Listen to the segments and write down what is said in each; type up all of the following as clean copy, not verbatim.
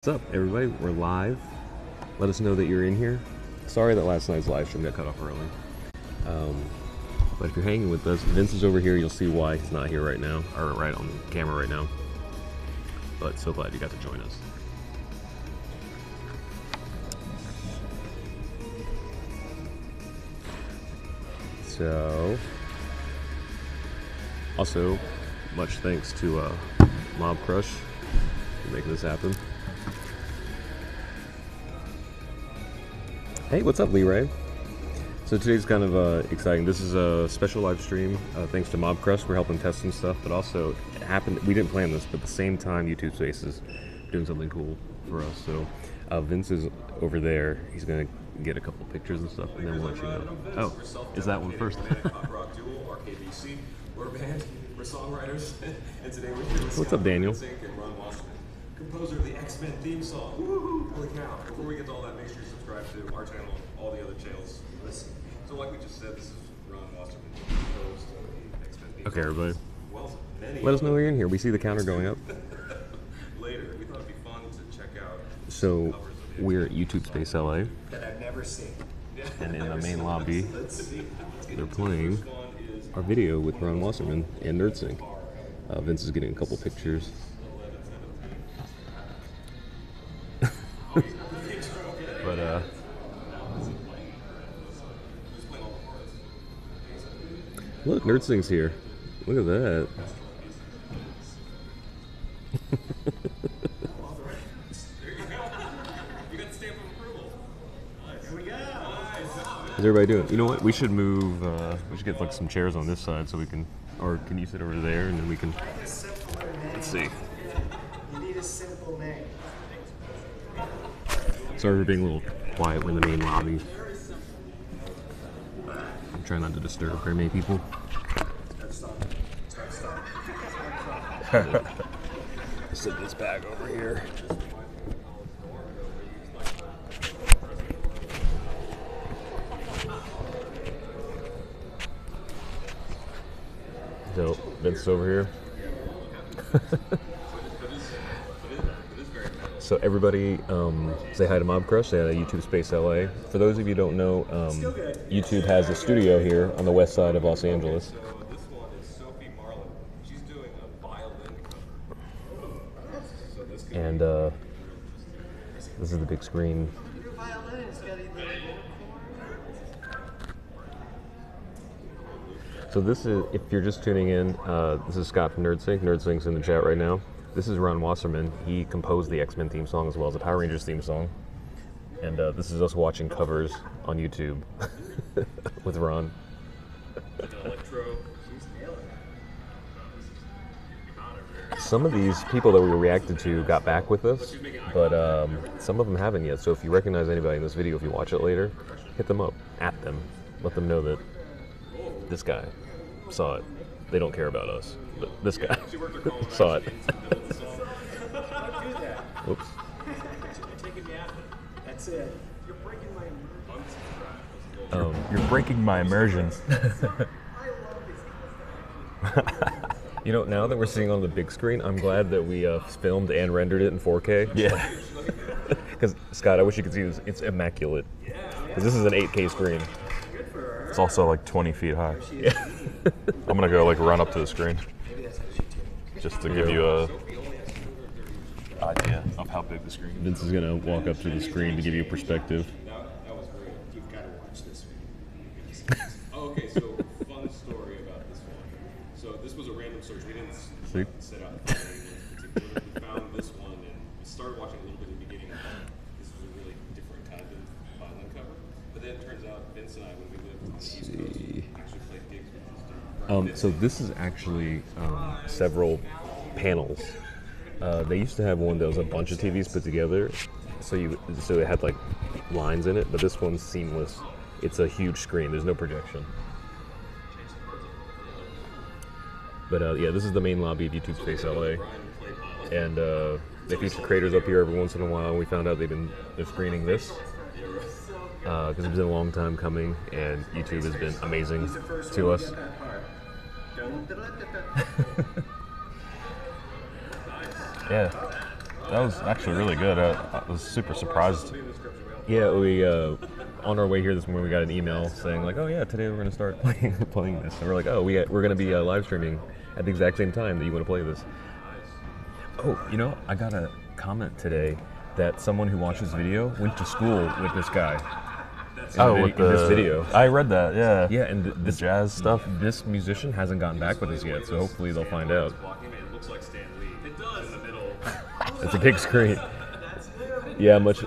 What's up, everybody? We're live. Let us know that you're in here. Sorry that last night's live stream got cut off early. But if you're hanging with us, Vince is over here. You'll see why he's not here right now, or right on camera right now. But so glad you got to join us. So, also, much thanks to Mob Crush for making this happen. Hey, what's up, Lee Ray? So today's kind of exciting. This is a special live stream thanks to Mob Crush. We're helping test some stuff, but also it happened. We didn't plan this, but at the same time, YouTube Space is doing something cool for us. So Vince is over there. He's gonna get a couple pictures and stuff, and then we'll let you know. Oh, is that one first? RKVC. We're a band. We're songwriters, and today we're here with What's up, Daniel? Composer of the X-Men theme song. Woohoo! Holy cow! Before we get to all that, make sure you subscribe to our channel and all the other channels. Listen. So, like we just said, this is Ron Wasserman, composed the X-Men theme song. Okay, everybody. Well, let us know you're in here. We see the counter going up. Later, we thought it'd be fun to check out. So we're at YouTube Space LA. That I've never seen. And in the main lobby, they're playing our video with Ron Wasserman and NerdSync. Vince is getting a couple pictures. But look, NerdSync's here. Look at that. How's everybody doing? You know what? We should move. We should get like some chairs on this side so we can. Or can you sit over there and then we can. Let's see. You need a simple name. Sorry for being a little quiet. We're in the main lobby. I'm trying not to disturb very many people. Set this bag over here. So, Vince is over here. So everybody say hi to Mob Crush. They had a YouTube Space LA. For those of you who don't know, YouTube has a studio here on the west side of Los Angeles. And this is the big screen. So this is, if you're just tuning in, this is Scott from NerdSync. NerdSync's in the chat right now. This is Ron Wasserman. He composed the X-Men theme song as well as the Power Rangers theme song. And this is us watching covers on YouTube with Ron. Some of these people that we reacted to got back with us, but some of them haven't yet. So if you recognize anybody in this video, if you watch it later, hit them up, at them, let them know that this guy saw it. They don't care about us, but this guy saw it. Whoops. That's it. You're breaking my immersion. You know, now that we're seeing on the big screen, I'm glad that we filmed and rendered it in 4K. Yeah. Because, Scott, I wish you could see this. It's immaculate. Because this is an 8K screen. It's also like 20 feet high. Yeah. I'm gonna go like run up to the screen just to give you a idea of how big the screen is. Vince is gonna walk up to the screen to give you a perspective. That was great. You've got to watch this video. Okay, so fun story about this one. So this was a random search. We didn't set out to find anyone in particular. We found this one and we started watching a little bit in the beginning. This was a really different kind of violin cover. But then it turns out Vince and I, when we lived on the East Coast, actually played gigs with this dude. So this is actually several panels. They used to have one that was a bunch of TVs put together, so it had like lines in it. But this one's seamless. It's a huge screen. There's no projection. But yeah, this is the main lobby of YouTube Space LA, and they feature creators up here every once in a while. We found out they're screening this because it's been a long time coming, and YouTube has been amazing to us. Yeah. That was actually really good. I was super surprised. Yeah, we on our way here this morning we got an email saying like, oh yeah, today we're gonna start playing this, and we're like, oh we're gonna be live streaming at the exact same time that you want to play this. Oh, you know, I got a comment today that someone who watched this video went to school with this guy. With this video. I read that. Yeah. Yeah, and The jazz stuff. This musician hasn't gotten back with us yet, so hopefully they'll find out. It looks like Stan Lee. It does. In the middle. It's a big screen. Yeah, much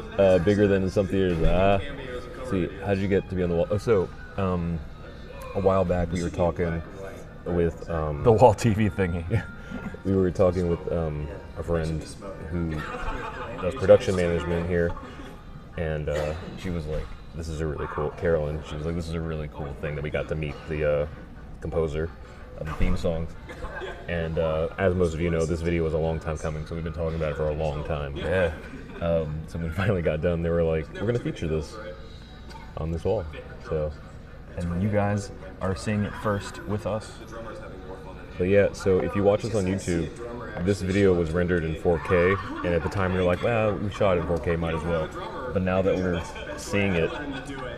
bigger than in some theaters. See, how'd you get to be on the wall? Oh, so a while back we were talking with The wall TV thingy. we were talking with a friend who does production management here, and she was like, "This is a really cool." Carolyn, she was like, "This is a really cool thing that we got to meet the composer of the theme songs." And as most of you know, this video was a long time coming, so we've been talking about it for a long time. Yeah. So when we finally got done, they were like, "We're gonna feature this on this wall." So, And you guys are seeing it first with us. but yeah, so if you watch this on YouTube, this video was rendered in 4K, and at the time we were like, well, we shot it in 4K, might as well. But now that we're seeing it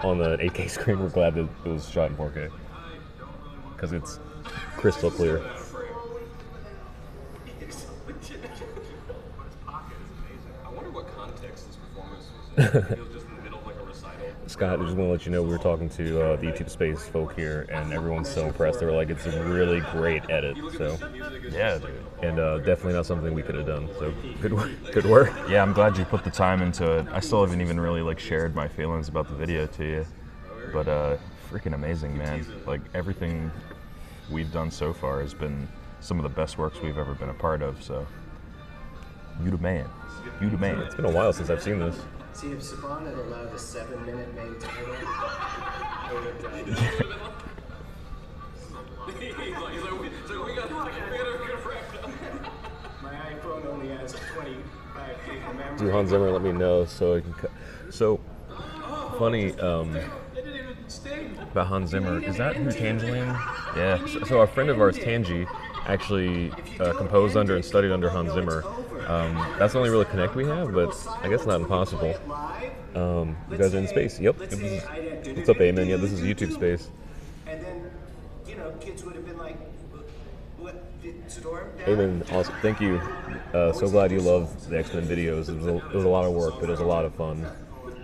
on the 8K screen, we're glad that it was shot in 4K, because it's crystal clear. I wonder what context this performance was in. It was just in the middle of like a recital. Scott, I just want to let you know we were talking to the YouTube Space folk here, and everyone's so impressed. They were like, it's a really great edit. So, Yeah, dude. and definitely not something we could have done. So, good work. Good work. Yeah, I'm glad you put the time into it. I still haven't even really like shared my feelings about the video to you, but freaking amazing, man. Like everything we've done so far has been some of the best works we've ever been a part of. So, you the man. You the man. It's been a while since I've seen this. See, if Saban had allowed a 7-minute main title, I would have done it. We gotta wrap up. My iPhone only has 25 gig of memory. Do Hans Zimmer let me know so I can cut. So, funny about Hans Zimmer, is that who Tangeline? Yeah. So a friend of ours, Tangi, actually composed under and studied under Hans Zimmer. That's the only real connect we have, but I guess not impossible. You guys are in space. Yep. What's up, Amen? Yeah, this is YouTube space. And then, you know, kids would have been like, what, Storm? Amen. Awesome. Thank you. So glad you love the X-Men videos. It was a lot of work, but it was a lot of fun.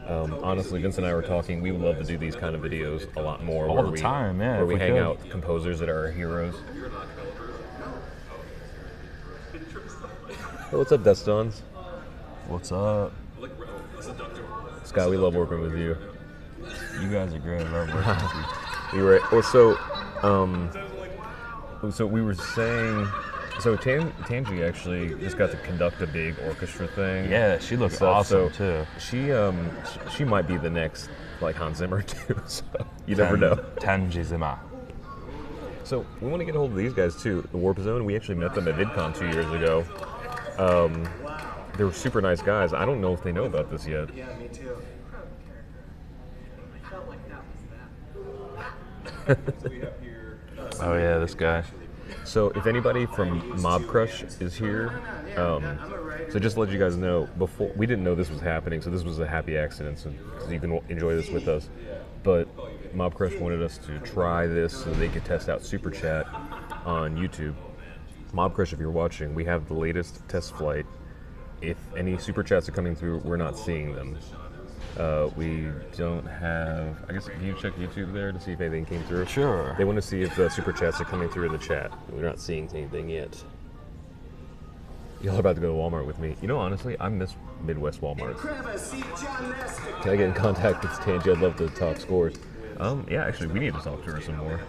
Honestly, Vince and I were talking. We would love to do these kind of videos a lot more. All the time, yeah, Where if we we hang could. out with composers that are our heroes. Oh, what's up, Dustons? What's up? Scott, we love working with you. You guys are great. I love working with you. We were so we were saying. So Tangi actually just got to conduct a big orchestra thing. Yeah, she looks So- awesome so too. She might be the next like Hans Zimmer too. So you never know. Tanjizima. So we want to get a hold of these guys too. The Warp Zone. We actually met them at VidCon 2 years ago. They were super nice guys. I don't know if they know about this yet. Yeah, me too. Oh yeah, this guy. So if anybody from Mob Crush is here, so just to let you guys know, before we didn't know this was happening, so this was a happy accident, so you can enjoy this with us. But Mob Crush wanted us to try this so they could test out Super Chat on YouTube. Mob Crush, if you're watching, we have the latest test flight. If any Super Chats are coming through, we're not seeing them. We don't have. I guess can you check YouTube there to see if anything came through? Sure. They want to see if the Super Chats are coming through in the chat. We're not seeing anything yet. Y'all are about to go to Walmart with me. You know, honestly, I miss Midwest Walmart. Can I get in contact with Tangi? I'd love to talk scores. Yeah, actually, we need to talk to her some more.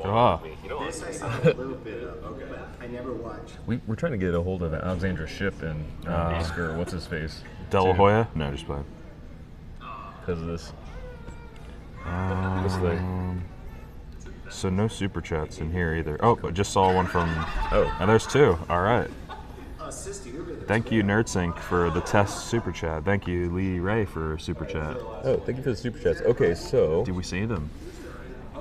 Ah. This I saw a little bit of, but I never watched. We're trying to get a hold of Alexandra Shipp and Oscar, what's his face? De La Hoya? No, just playing. Because of this. This thing. So no super chats in here either. Oh, I just saw one from. Oh. And there's two. All right. Sister, you're really Thank you, NerdSync, for the test super chat. Thank you, Lee Ray, for super chat. Oh, thank you for the super chats. Okay, so Do we see them?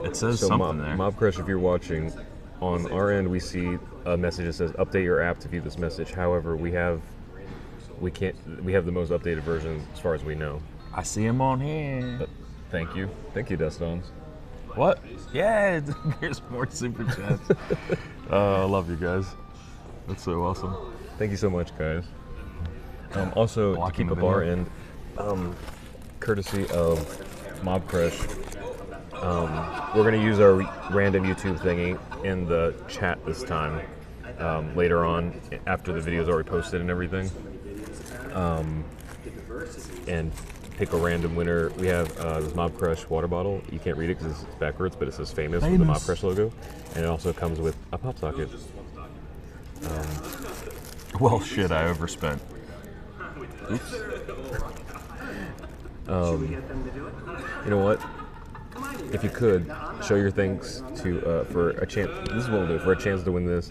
It says something there. Mob Crush, if you're watching, on our end we see a message that says update your app to view this message. However, we have We have the most updated version as far as we know. I see him on here. But thank you, Dustons. What? Yeah, here's more super chats. I love you guys. That's so awesome. Thank you so much, guys. Also, to keep up our end, courtesy of Mob Crush, we're going to use our random YouTube thingy in the chat this time, later on, after the video's already posted and everything. And pick a random winner. We have this Mob Crush water bottle. You can't read it because it's backwards, but it says famous with the Mob Crush logo. And it also comes with a pop socket. Well, shit, I overspent. Oops. You know what? If you could, show your thanks to for a chance. This is what we'll do for a chance to win this.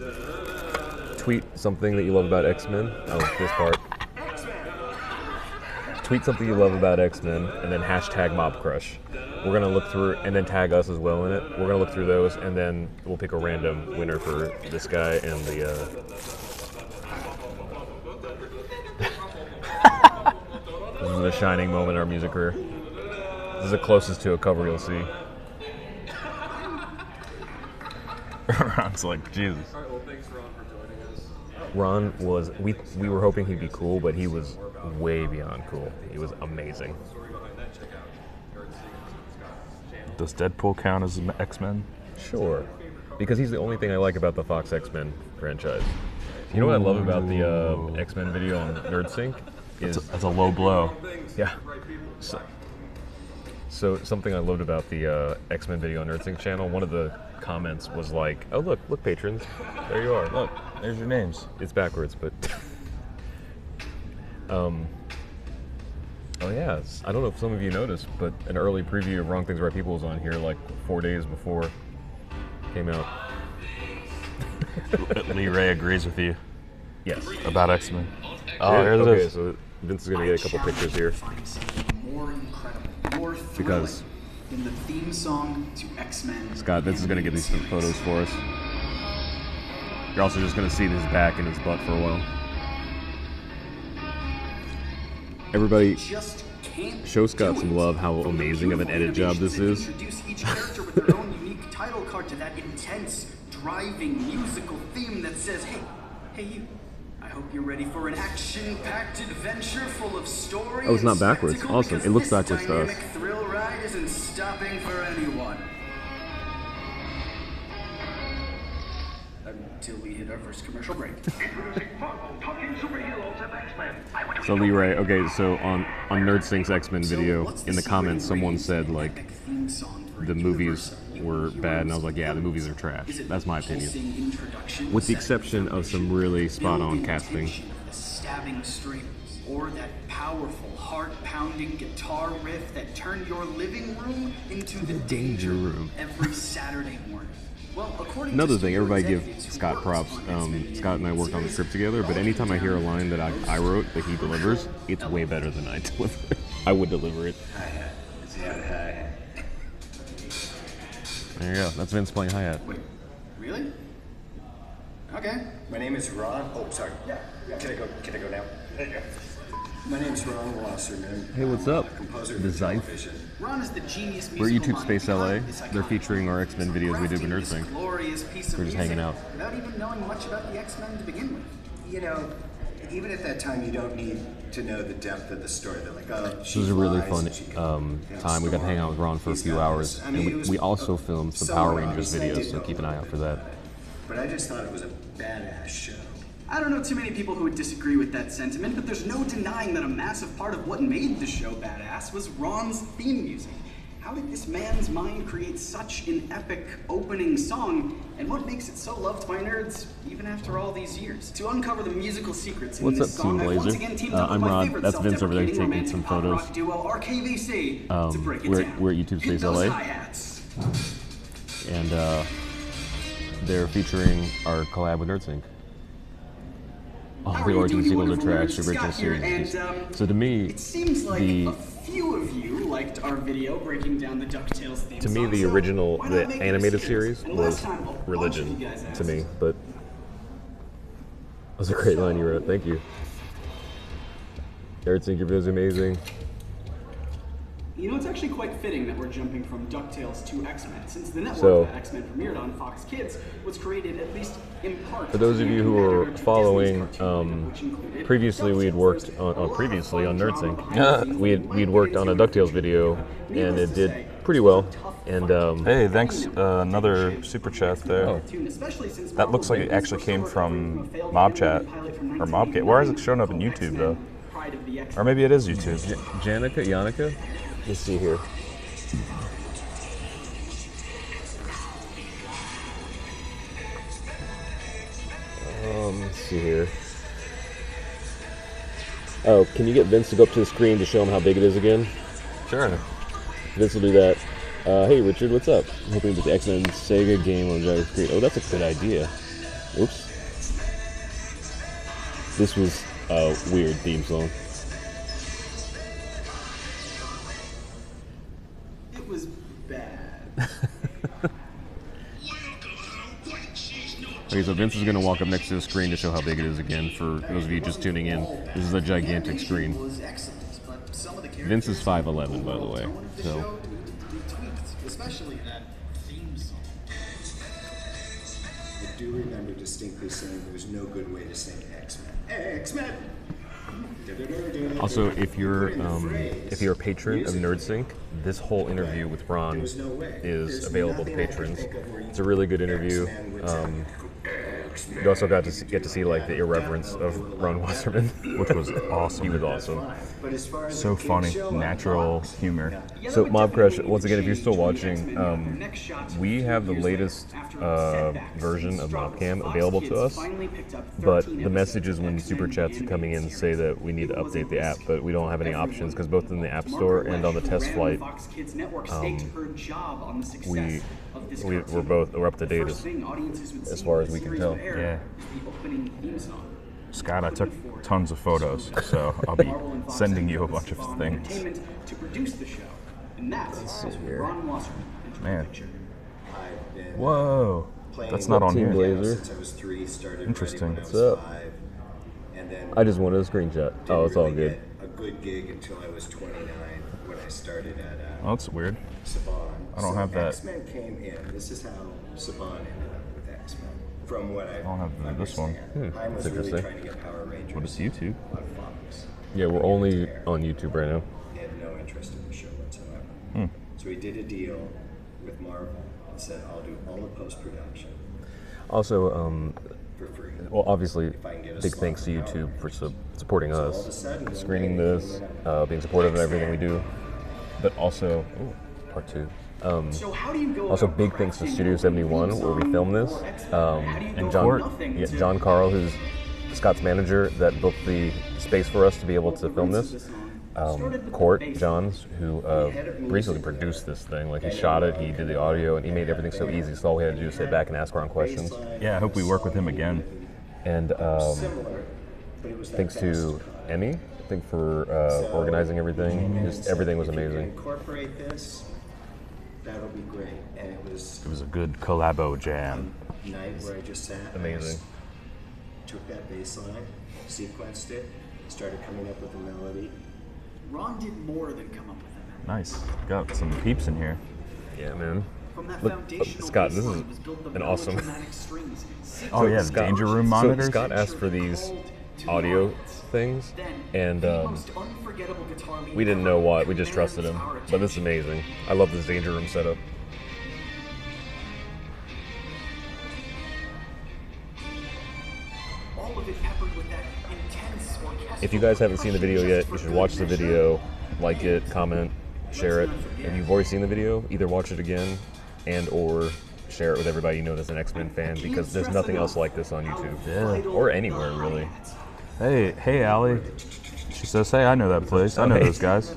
Tweet something that you love about X-Men. Oh, this part. Tweet something you love about X-Men, and then hashtag Mob Crush. We're gonna look through, and then tag us as well in it. We're gonna look through those, and then we'll pick a random winner for this guy and the. This is a shining moment in our music career. This is the closest to a cover you'll see. Ron's like, Jesus. All right, well, thanks, Ron, for joining us. Ron was, we were hoping he'd be cool, but he was way beyond cool. He was amazing. Story behind that, check out Nerd Scenes channel. Does Deadpool count as X-Men? Sure. Because he's the only thing I like about the Fox X-Men franchise. You know what I love about the X-Men video on NerdSync? That's a low blow. Yeah. So something I loved about the X-Men video on NerdSync channel, one of the comments was like, oh look patrons, there you are. Look, there's your names. It's backwards, but oh yeah, I don't know if some of you noticed, but an early preview of Wrong Things Right People was on here like 4 days before it came out. Lee Ray agrees with you Yes. about X-Men. Oh, here it Okay, is. so Vince is gonna get a couple pictures here. More incredible, more thrilling Because than the theme song to X-Men. Scott, Vince is gonna get these photos for us. You're also just gonna see his back and his butt for a while. Everybody, Just can't show Scott do some it. love how amazing of an edit job this is. Introduce each character with their own unique title card to that intense, driving musical theme that says, hey you. I hope you're ready for an action-packed adventure full of story. Oh, it's not and backwards. spectacle, Awesome. because It looks this backwards to us. dynamic thrill ride isn't stopping for anyone. Until we hit our first commercial break. So Lee Ray, okay, so on NerdSync's X-Men video, what's in the secret comments, someone ingredients said in an like epic theme song for the a movies universe were of bad, and I was heroes? like, yeah, the movies are trash. Is it That's my the opinion. pulsing introduction With the set exception of some foundation, really spot-on building casting. tension of the stabbing strings, or that powerful, heart-pounding guitar riff that turned your living room into the danger room every Saturday morning. Well, according Another to thing, studio everybody give executives who Scott worked props. on X-Men Scott and I worked on the script together, but anytime I hear a line that I wrote that he delivers, it's way better than I deliver it. I would deliver it. There you go. That's Vince playing hi-hat. Wait, really? Okay. My name is Ron. Oh, sorry. Yeah. Can I go now? There you go. My name's Ron Wasserman. Hey, what's up? Composer The for Zeith. television. Ron is the genius We're at musical YouTube mind Space LA. behind this They're iconic featuring our X-Men videos we did with crafting this NerdSync. glorious piece of We're just music hanging out. without even knowing much about the X-Men to begin with. You know, even at that time, you don't need to know the depth of the story. They're like, oh, This was a really fun time. We got to hang out with Ron for a few hours, and we also filmed some Power Rangers videos, so keep an eye out for that. But I just thought it was a badass show. I don't know too many people who would disagree with that sentiment, but there's no denying that a massive part of what made the show badass was Ron's theme music. How did this man's mind create such an epic opening song, and what makes it so loved by nerds even after all these years? To uncover the musical secrets in What's this up, Team song, I've once Blazer? again teamed up with I'm my Rod. favorite That's Vince over there self-deprecating taking some romantic pop photos. rock duo RKVC. To break it We're down. at YouTube Hit Space those LA. hi-hats. And they're featuring our collab with NerdSync. All How the are you origin doing, you sequels are wonderful trash. nerds? The original Scott here, series. and, So to me, It seems like the a few of you liked our video breaking down the DuckTales theme to me song, the so original why not the make it a animated series? series And was last time, a bunch of religion you guys to asked. me, but that was a great line you wrote. Thank you. Nerd Sync is amazing. You know, it's actually quite fitting that we're jumping from DuckTales to X-Men, since the network that X-Men premiered on Fox Kids was created at least in part. For those of you who are following, previously we had worked on previously on Nerd Sync. we'd worked on a DuckTales video, and it did pretty well. And hey, thanks, another super chat there. Oh. That looks like it actually came from Mob Chat or Mobcast. Why is it showing up in YouTube though? Or maybe it is YouTube. Yannicka? Let's see here. Let's see here. Oh, can you get Vince to go up to the screen to show him how big it is again? Sure. Vince will do that. Hey Richard, what's up? I'm hoping that the X-Men Sega game on giant screen. Oh, that's a good idea. Oops. This was a weird theme song. It was bad. Okay, so Vince is going to walk up next to the screen to show how big it is again. For those of you just tuning in, this is a gigantic screen. Vince is 5'11", by the way. So. Especially that theme song. I do remember distinctly saying there was no good way to sing X-Men. X-Men! Also, if you're a patron of NerdSync, this whole interview with Ron is available to patrons. It's a really good interview. You also got to get to see like the irreverence of Ron Wasserman, which was awesome. He was awesome. So funny, natural humor. So Mob Crush, once again, if you're still watching, we have the latest version of Mobcam available to us, but the messages when super chats are coming in say that we need to update the app, but we don't have any options because both in the App Store and on the test flight, we're up to date as far as we can tell. Yeah. Scott, I took tons of photos, so I'll be sending you a bunch of things. Let's see here. Man. Whoa. That's not on here. Interesting. What's up? I just wanted a screenshot. Oh, it's all good. A good gig until I was 29 when I started at Oh, that's weird. Saban. I don't have that. X-Men came in. This is how Saban ended up with X-Men. From what I don't have this one. I was That's really interesting. trying to get Power Rangers. What is YouTube? On Fox. Yeah, we're only on YouTube right now. He had no interest in the show whatsoever. So he did a deal with Marvel and said, I'll do all the post-production Also, for free. well, obviously, If I can get a big slot thanks to right YouTube now. for supporting So all of us, a sudden, screening one day, this, being supportive of everything we do, but also, part 2. So how do you go Also, about big thanks to crafting Studio 71 where we filmed this, and John Carl, who's Scott's manager, that booked the space for us to be able to film this. Court Johns, who recently produced this thing. Like, he shot it, he did the audio, and he made everything so easy. So all we had to do was sit back and ask Ron questions. Yeah, I hope we work with him again. And thanks to Emmy, I think, for organizing everything. Just everything was amazing. Incorporate this, that'll be great. And it was a good collabo jam. a night where I just sat. Amazing. Took that bass line, sequenced it, started coming up with a melody. Ron did more than come up with it. Nice. Got some peeps in here. Yeah, man. From that Look, foundational Scott, this baseline is was built the an awesome- melodramatic strings. Oh yeah, the Scott- Danger Room So monitors. Scott asked for these audio things, and we didn't know what. We just trusted him. But this is amazing. I love this Danger Room setup. All of it peppered with that intense orchestral If you guys haven't seen the video yet, you should watch the video, like it, comment, share it. If you've already seen the video, either watch it again and or share it with everybody you know that's an X-Men fan, because there's nothing else like this on YouTube. Yeah. Or anywhere, really. Hey, Allie. She says, hey, I know that place. I know those guys.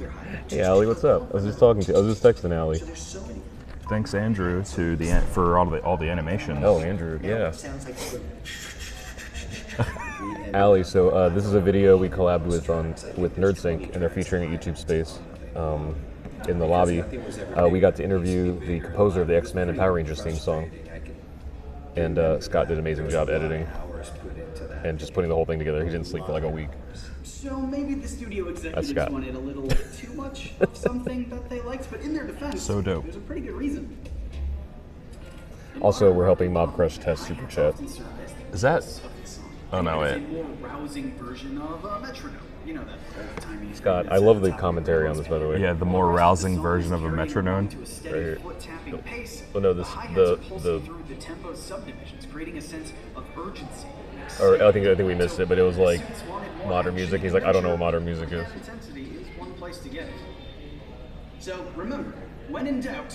Hey, Allie, what's up? I was just texting Allie. Thanks, Andrew, for all the animation. Oh, Andrew, yeah. Sounds like Allie, so this is a video we collabed with NerdSync, and they're featuring at YouTube Space. In the lobby, we got to interview the composer of the X-Men and Power Rangers theme song, and Scott did an amazing job editing and just putting the whole thing together. He didn't sleep for like a week. So maybe the studio executives Scott. wanted a little too much of something that they liked, but in their defense, So dope. there's a pretty good reason. Also, we're helping Mob Crush test Super Chat. Is that? Oh no, It's a wait. more rousing version of a metronome. You know that old-timey. Scott, I love the commentary on this, by the way. Yeah, the more rousing version of a metronome. To a steady Right here. foot-tapping pace, Oh, no, this- the hi-hats the- are pulsing through the tempo subdivisions, creating a sense of urgency. Or I think we missed it, but it was like modern music. He's like, I don't know what modern music is. Intensity is one place to get it. So remember, when in doubt,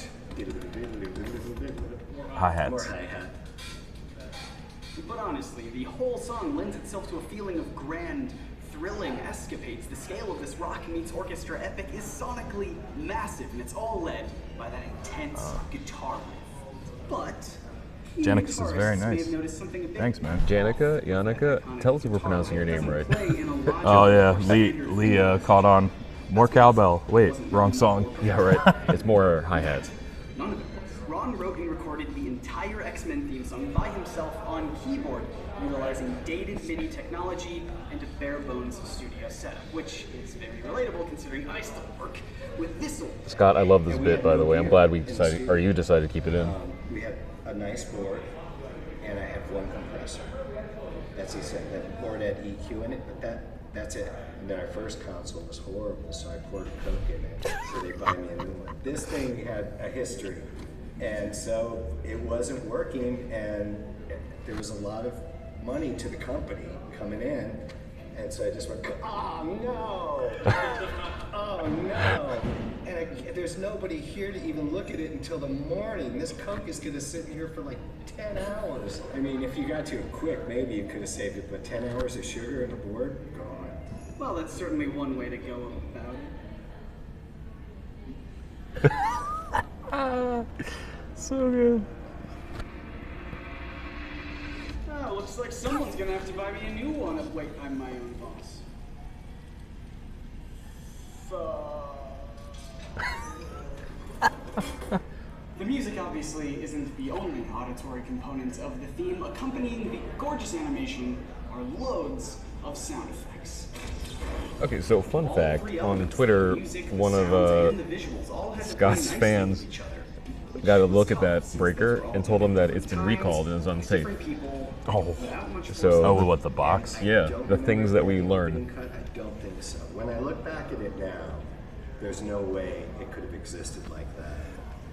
More Hi-hats. hi-hat. but honestly, the whole song lends itself to a feeling of grand, thrilling escapades. The scale of this rock meets orchestra epic is sonically massive, and it's all led by that intense guitar riff. But Janicus is very guitarists may nice. have noticed something a bit Thanks, man. Janica, tell us if we're pronouncing your name right. Oh yeah, Lee caught on. More cowbell. Wait, wrong song. Yeah, right. It's more hi-hats. None of it was. Ron wrote and recorded the entire X-Men theme song by himself on keyboard, utilizing dated MIDI technology and a bare-bones studio setup, which is very relatable considering I still work with this old. Scott, I love this bit, by the way. I'm glad you decided to keep it in. We had a nice board, and I had one compressor. That's he said. That board had EQ in it, but that's it. And then our first console was horrible, so I poured Coke in it. So they buy me a new one. This thing had a history, and so it wasn't working, and there was a lot of money to the company coming in, and so I just went, oh no, oh no. And there's nobody here to even look at it until the morning. This Coke is gonna sit here for like 10 hours. I mean, if you got to it quick, maybe you could have saved it, but 10 hours of sugar in the board, gone. Well, that's certainly one way to go about it. So good. Oh, looks like someone's gonna have to buy me a new one. Wait, I'm my own boss. The music obviously isn't the only auditory component of the theme. Accompanying the gorgeous animation are loads of sound effects. Okay, so fun All fact, three on elements, Twitter, the music, one the of sounds, and the visuals all had to Scott's play nicely fans with each other. got a look at that breaker and told him that it's been recalled and is unsafe. Different people Oh. without much So- Oh, what, the box? Yeah, the things that we learned. I don't think so. When I look back at it now, there's no way it could have existed like that,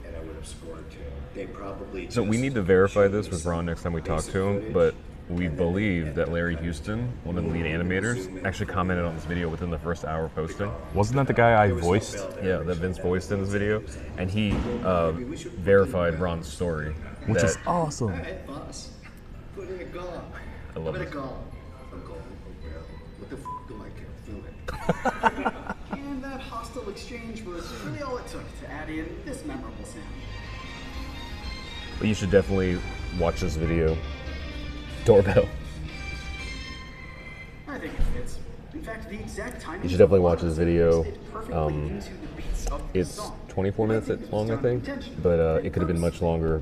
and I would have scored too. They probably So we just need to verify showed this me with some Ron next time we talk basic to him, footage, but we and then believe at that the Larry end, Houston, one of the lead animators, actually commented on this video within the first hour of posting. Wasn't that the guy I voiced? Yeah, that Vince voiced in this video, and he verified Ron's story. Which that- is awesome. All right, boss. Put in a gong. I love Put a it. gong. A gong. What the f do I care? Feel it. And that hostile exchange was really all it took to add in this memorable sound. But you should definitely watch this video. Doorbell. I think it fits. In fact, the exact timing. You should definitely watch this video. Fit perfectly into the beats of the It's song. 24 minutes long, I think, but it could have been much longer,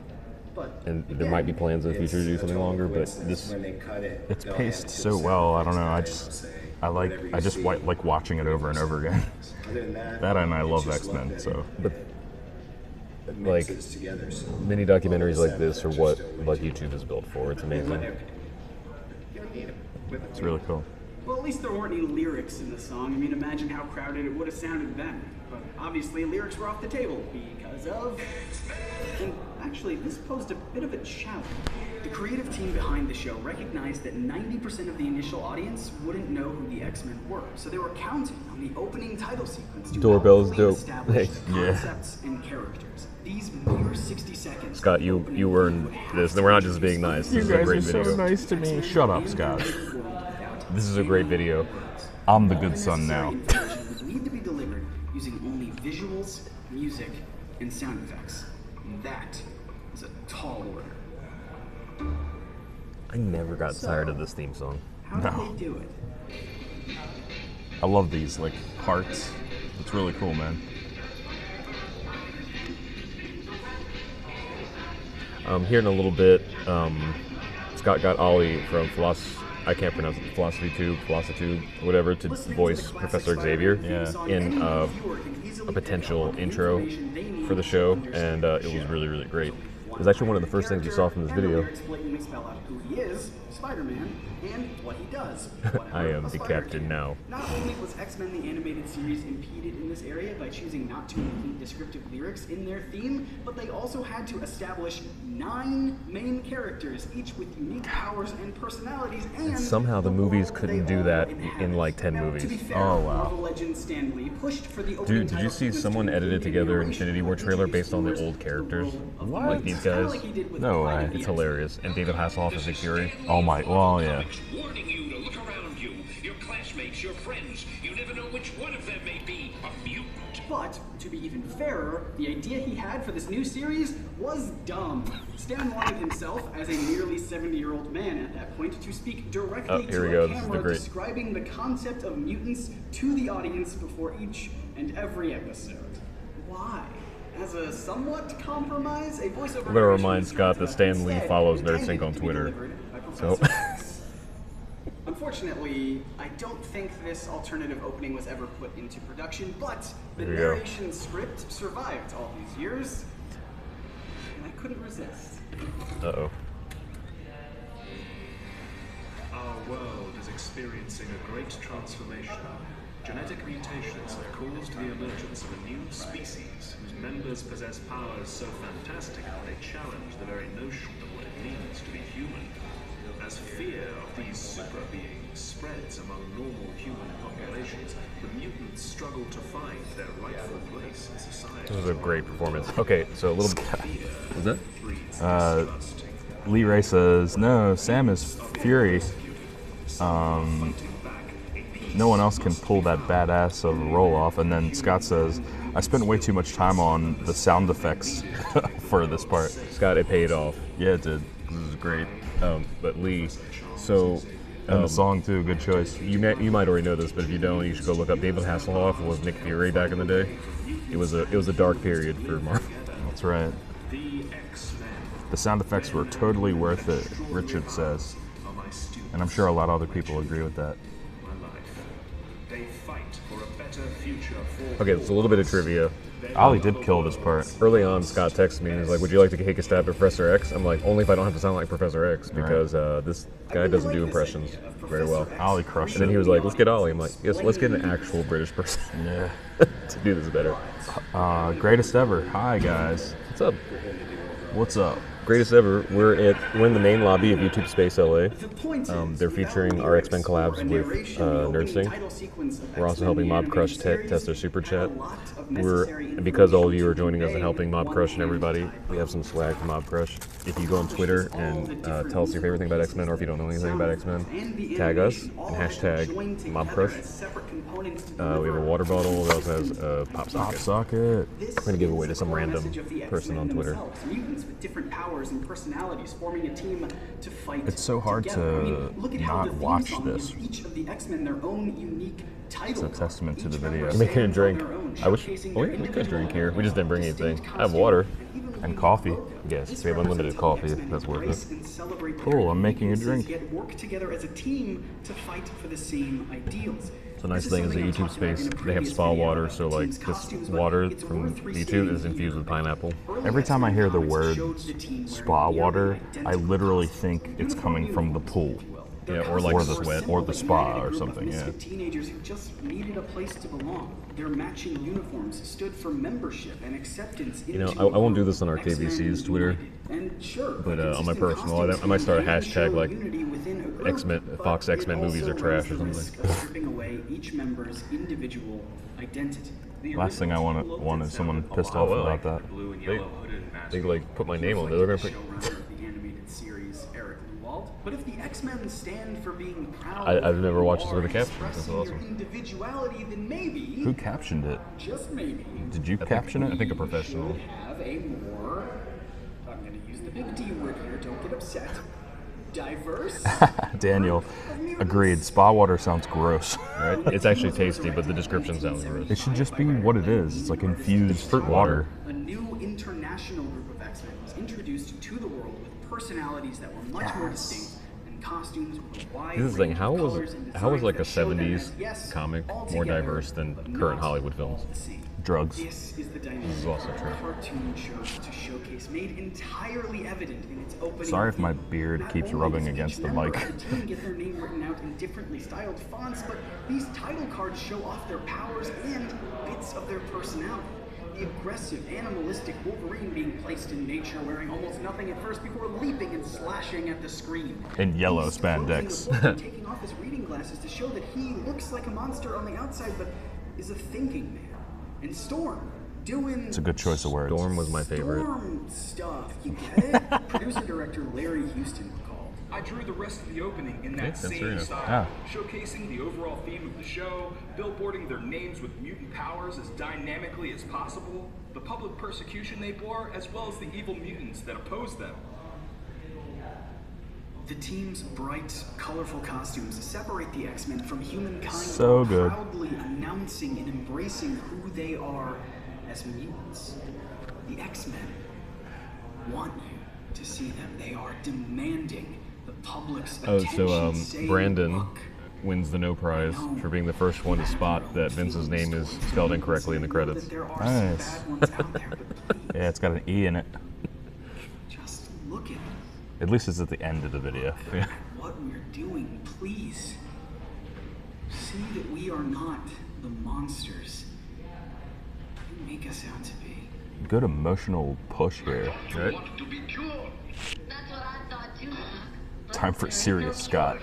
and there might be plans in the future to do something longer, but this, When they cut it, It's they'll paced add so tips well. I don't know. and I they'll just say, I whatever you just see, like watching it over and over again. other than that, That and I it's love just X-Men. that So it like, mixes together, so mini documentaries like this are what just like YouTube is built for. It's amazing. whatever. You don't need 'em. it's really cool. Well, at least there weren't any lyrics in the song. I mean, imagine how crowded it would have sounded then. But obviously, lyrics were off the table because of. And actually, this posed a bit of a challenge. The creative team behind the show recognized that 90% of the initial audience wouldn't know who the X-Men were, so they were counting on the opening title sequence to Doorbell's helpfully dope. establish Thanks. Yeah. concepts and characters. These mere 60 seconds. Scott, you earned this, and we're not just being nice. This is a great video. nice to me. Shut up, Scott. This is a great video. I'm the good son now. Information would need to be delivered using only visuals, music, and sound effects. That is a tall order. I never got tired of this theme song. How No. did they do it? I love these like parts. It's really cool, man. Here in a little bit, Scott got Ollie from I can't pronounce it, Philosophy Tube, whatever, to voice Professor Xavier in a potential intro for the show, and it was really, really great. It was actually one of the first things we saw from this video. Spell out who he is, Spider-Man, and what he does. I am the captain now. Not only was X-Men the animated series impeded in this area by choosing not to include descriptive lyrics in their theme, but they also had to establish 9 main characters, each with unique powers and personalities, and somehow the movies couldn't do that in like 10 movies. To be fair, Oh wow. Marvel legend Stan Lee pushed for the Dude, did you see someone edited together an Infinity War trailer based on the old characters? What? Like these guys? No way. It's hilarious. And David Hasselhoff is Nick Fury. Oh my, well, yeah. Warning you to look around you. Your classmates, your friends. You never know which one of them may be a mutant. But, to be even fairer, the idea he had for this new series was dumb. Stan wanted himself, as a nearly 70-year-old man at that point, to speak directly here we to go. a This is the camera great. describing the concept of mutants to the audience before each and every episode. Why? As a somewhat compromise, a voiceover I'm gonna remind Scott that Stan Lee instead follows intended NerdSync on to be Twitter. delivered by So- Professor X. Unfortunately, I don't think this alternative opening was ever put into production, but the There you go. narration script survived all these years, and I couldn't resist. Uh-oh. Our world is experiencing a great transformation. Genetic mutations have caused the emergence of a new species whose members possess powers so fantastic that they challenge the very notion of what it means to be human. As fear of these super beings spreads among normal human populations, the mutants struggle to find their rightful place in society. This was a great performance. Okay, so a little bit. Was that? Lee Ray says, no, Sam is Fury. No one else can pull that badass of a roll off. And then Scott says, I spent way too much time on the sound effects for this part. Scott, it paid off. Yeah, it did. This is great. But Lee, so And the song too, good choice. you might already know this, but if you don't, you should go look up David Hasselhoff was Nick Fury back in the day. It was a dark period for Marvel. That's right. The sound effects were totally worth it, Richard says. And I'm sure a lot of other people agree with that. They fight for a better future for Okay, it's a little bit of trivia. Ollie did kill this part. Early on, Scott texted me and was like, would you like to take a stab at Professor X? I'm like, only if I don't have to sound like Professor X, because this guy doesn't do impressions very well. Ollie crushed And then it. he was like, let's get Ollie. I'm like, yes, let's get an actual British person Yeah. to do this better. Greatest ever. Hi, guys. What's up? What's up? Greatest ever. We're in the main lobby of YouTube Space LA. They're featuring our X-Men collabs with NerdSync. We're also helping Mob Crush test their super chat. And because all of you are joining us and helping Mob Crush and everybody, we have some swag from Mob Crush. If you go on Twitter and tell us your favorite thing about X-Men, or if you don't know anything about X-Men, tag us and hashtag Mob Crush. We have a water bottle. It also has a pop socket. Socket. We're gonna give away to some random person on Twitter. Mutants with different powers and personalities forming a team to fight. It's so hard together. to look at how not the theme watch song this. gives each of the X-Men their own unique title. It's a testament to the Each member video. You're making a stands drink. on their own, I wish. showcasing Oh, their yeah, we could individual drink here. We just didn't bring anything. distinct I have costume, water. And coffee. Yes, This we have unlimited represents coffee. the X-Men That's worth embrace it. and celebrate Cool, their I'm making a weaknesses, drink. Yet work together as a team to fight for the same ideals. The nice thing is the YouTube space, they have spa water, so like this water from YouTube is infused with pineapple. Every time I hear the word spa water, I literally think it's coming from the pool. Yeah, or like sweat. Or the spa or something, yeah. Teenagers who just needed a place to belong. Their matching uniforms stood for membership and acceptance. You know, I won't do this on RKVC's Twitter, but on my personal, I might start a hashtag like X-Men, Fox X-Men movies are trash or something. Stripping away each member's individual identity. Last thing I want is someone pissed off about that. They like put my name on there. They're gonna put. The animated series Eric Lewald. But if the X-Men stand for being proud, I've never watched this with a caption. That's expressing your awesome. individuality, then maybe, Who captioned it? just maybe, Did you caption it? I think a professional. have a more, I'm going to use the big D word here, don't get upset, diverse. Daniel, agreed. Spa water sounds gross. Right? It's actually tasty, but the description sounds gross. It should just be what it is. It's like infused fruit water. A new international group of X-Men was introduced to the world with personalities that were much more distinct and costumes with a wide This is the thing. range How of was colors and like a designs that show them 70s as, yes, comic all more together, diverse than but current not Hollywood all films? the same. Drugs. This is the dynamic This is also true. cartoon shows to showcase, made entirely evident in its opening. Sorry if my theme. beard Not keeps only rubbing does against each the member mic. of the team get their name written out in differently styled fonts, but these title cards show off their powers and bits of their personality. The aggressive, animalistic Wolverine being placed in nature, wearing almost nothing at first before leaping and slashing at the screen. In yellow He's closing spandex. the book and taking off his reading glasses to show that he looks like a monster on the outside, but is a thinking man. And Storm doing. It's a good choice of words. Storm was my favorite. Storm stuff. You get it? Producer-director Larry Houston recalled. I drew the rest of the opening in that that's fair same enough. style, showcasing the overall theme of the show, billboarding their names with mutant powers as dynamically as possible, the public persecution they bore, as well as the evil mutants that opposed them. The team's bright, colorful costumes separate the X-Men from humankind, So while good. proudly announcing and embracing who they are as mutants. The X-Men want you to see them. They are demanding the public's attention. Say, Brandon "Look, wins the no prize for being the first one to spot that Vince's name is spelled incorrectly in the credits. there are some Nice. bad ones out there, but please, Yeah, it's got an E in it. just look at it. At least it's at the end of the video. Yeah. What we're doing, please. See that we are not the monsters you make us out to be. Good emotional push here. Right? To be pure. That's what I thought too. Time for serious Scott.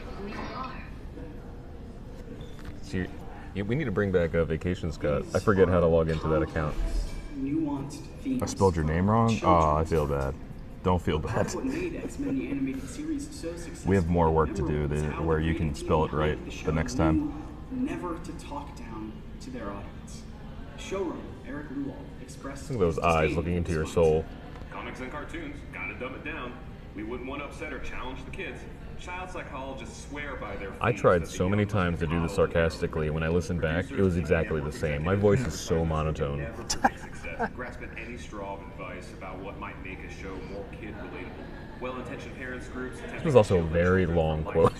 See, yeah, we need to bring back Vacation Scott. I forget how to log into that account. Nuanced themes. I spelled your name wrong? Oh, I feel bad. Don't feel Part bad. of what made X-Men the animated series so successful We have more work to do and memorable is how where the you can creative spell team it right behind the show next time. knew never to talk down to their audience. Showrunner Eric Ruhl expressed Look at those his eyes disdain looking into for your this soul. Comics and cartoons, gotta dumb it down. We wouldn't want to upset or challenge the kids. Child psychologists swear by their I themes tried that the so many young times to do this model and sarcastically. When I listened back, it was exactly the same. My voice is so monotone. Never predict success, grasp at any straw of advice about what might make a show more kid relatable. Well-intentioned parents groups. This was also a very long quote.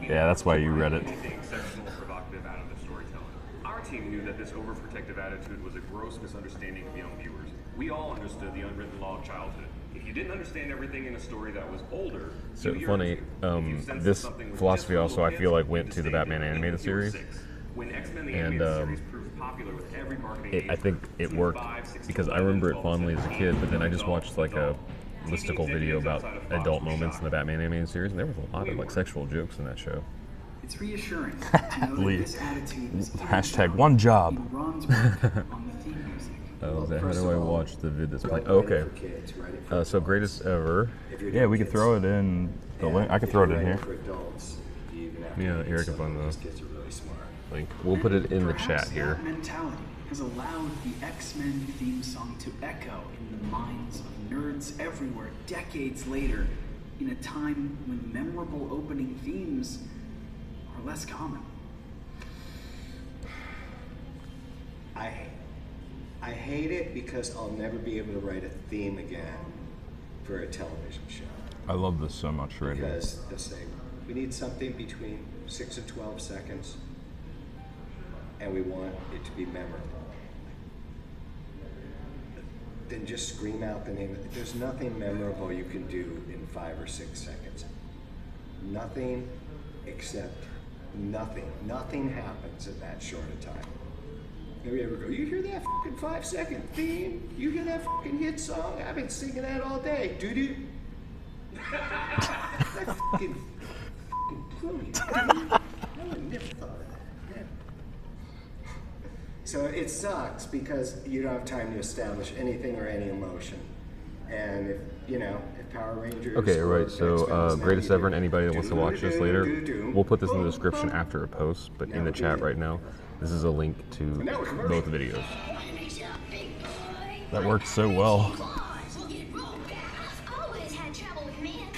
Yeah, that's why you read it. Anything exceptional or provocative out of the storytelling. Our team knew that this overprotective attitude was a gross misunderstanding of young viewers. We all understood the unwritten law of childhood. If you didn't understand everything in a story that was older, So you funny, irritated. If you sensed this something was philosophy just also for I little feel kids, like went you to the just Batman stayed animated even if you were series. 6. When X-Men the And, animated series proved popular with every marketing I think it worked because I remember it fondly as a kid, but then I just watched like a listicle video about adult moments in the Batman animated series, and there was a lot of like sexual jokes in that show. It's reassuring to know that Lee. this attitude is Hashtag one job. in Ron's work on the theme music. Oh, is that, how First do of I all, watch the vid that's don't playing? Oh, write it okay. for kids, write it for So greatest ever. if you're Yeah, doing we could kids. throw it in the link. I could If throw it you're in writing here. For adults, you even have to Yeah, make here I can something find because the kids are really smart. link. We'll put it in the Perhaps chat here. that mentality has allowed the X-Men theme song to echo in the minds of nerds everywhere decades later, in a time when memorable opening themes are less common. I hate it because I'll never be able to write a theme again for a television show. I love this so much right here. Because they'll say, we need something between 6 and 12 seconds, and we want it to be memorable. Then just scream out the name. There's nothing memorable you can do in 5 or 6 seconds. Nothing except nothing. Nothing happens in that short a time. Maybe ever go, you hear that fucking 5-second theme? You hear that fucking hit song? I've been singing that all day. Doo-doo. That fucking brilliant, dude. I would never thought of that. Never. So it sucks because you don't have time to establish anything or any emotion. And if, you know, if Power Rangers... Okay, or right, so X-Men's now greatest you ever, do and anybody that wants to watch this later, do-do-do-do-do. we'll put this in the description after a post, but in the chat right now, this is a link to now we're commercial. both videos. That worked so well.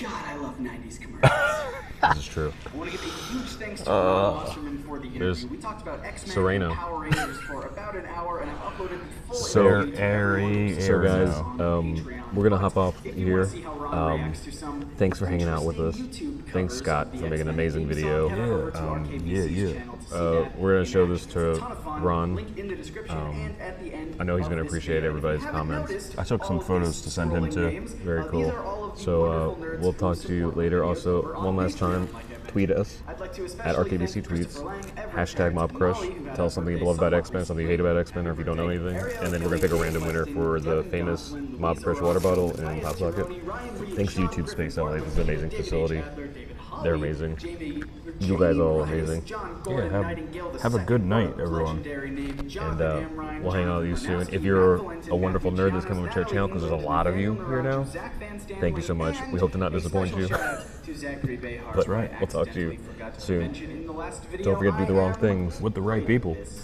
God, I love 90s commercials. This is true. I want to give a huge thanks to Ron Wasserman for the there's interview. We talked about X-Men Sereno. and Power Rangers for about an hour, and I've uploaded the full So- interview to everyone. So guys, on Patreon. we're gonna hop off If you wanna here. see how Ron reacts to some Thanks for hanging out with us. interesting YouTube Thanks, covers Scott, of the for making an X-Men amazing theme video. song, head over to RKVC's yeah. channel to see that We're gonna show in this action. It's to a ton of fun. Ron. Link in the description and at the end I know he's of gonna this appreciate video. If you everybody's haven't comments. noticed, I took some all of photos these to send him scrolling too. names, Very these cool. are all of the So wonderful nerds we'll who talk to you support later. videos Also, over on one last Patreon, time, like I mentioned. tweet us I'd like to at especially RKVC thank Tweets. Christopher Lang, Everett, Hashtag Eric, Mob Crush. Molly, who had Tell a us something you birthday love about somewhat X-Men, something you hate recently. about X-Men, or if you don't know anything. Ariel, And then we're gonna pick a random winner for the Kevin famous Goslin, Mob Louisa Crush water bottle Rossi, in Matthias Pop Socket. Gironi, Ryan Reed, Thanks to Sean YouTube Griffin, Space LA. Barbara This is an amazing David facility. Chandler, David Holly, They're amazing. Jamie You guys all Rice, amazing. John Gordon, have- Nightingale, the have a good second night, brother of everyone. legendary name And Jonathan Amrine, we'll hang out with you Jonathan soon. If Gronowski, you're Matt Valenti, a wonderful Matthew nerd that's coming to Chalmers, our channel, because there's a Natalie lot of you England, here now, Zach Van Stanley, thank you so much. and We hope to not a disappoint special you. shout out to Zachary Behar, But who I we'll talk to you accidentally forgot to soon. mention in the last video. Don't forget to do the I wrong am things With the right people. this